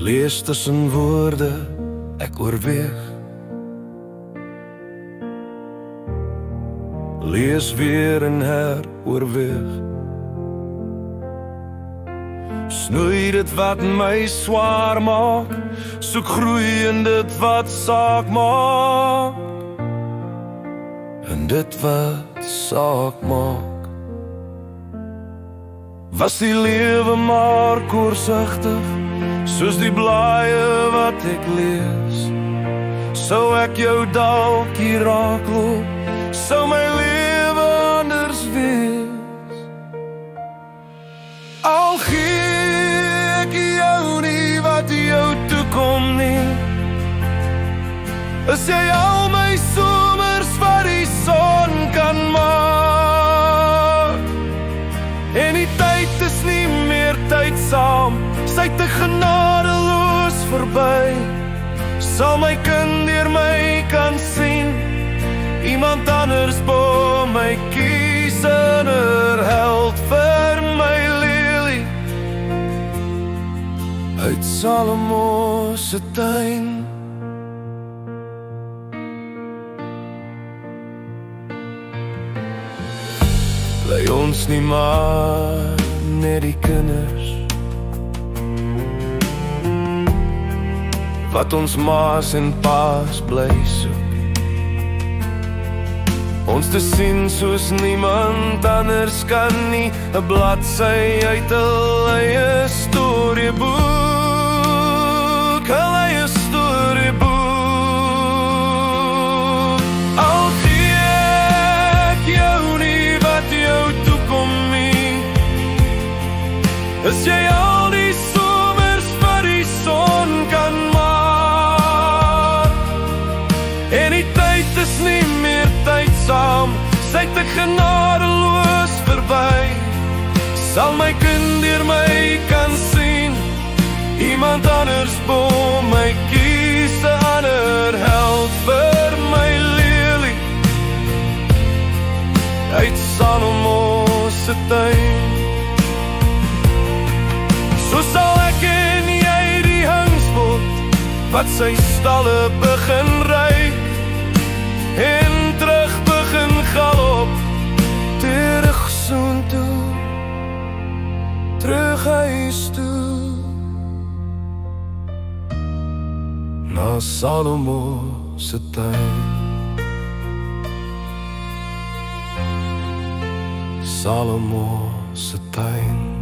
Lees tussen woorde, ek oorweeg. Lees weer en heroorweeg. Snoei dit wat my swaar maak, soek groei in dit wat saak maak, in dit wat saak maak. Was die lewe maar koorsigtig, soos die blaaie wat ek lees, sou ek jou dalk hier raakloop, sou my lewe anders wees. Al gee ek jou nie wat jou toekom nie, is jy al my somers wat die son kan maak. En die tyd is nie meer tydsaam, sy te genadeloos verby. Sal my kind deur my kan sien, iemand anders bo my kies, 'n held vir my lelie uit Salomo se tuin. Bly ons nie maar net die kinders wat ons ma's en pa's bly soek, ons te sien soos niemand anders kan nie, 'n bladsy uit 'n eie storieboek, 'n eie storieboek. Al gee ek jou nie wat jou toekom nie, is jy al die somers wat die son kan maak. En die tyd is nie meer tydsaam, sy te genadeloos verby. Sal my kind deur my kan sien, iemand anders bo my kies, 'n ander held vir my lelie uit Salomo se tuin. So sal ek en jy die hingspot wat sy stalle begin ry, en terug begin galop, terug soontoe, terug huis toe, na Salomo se tuin. Salomo se tuin.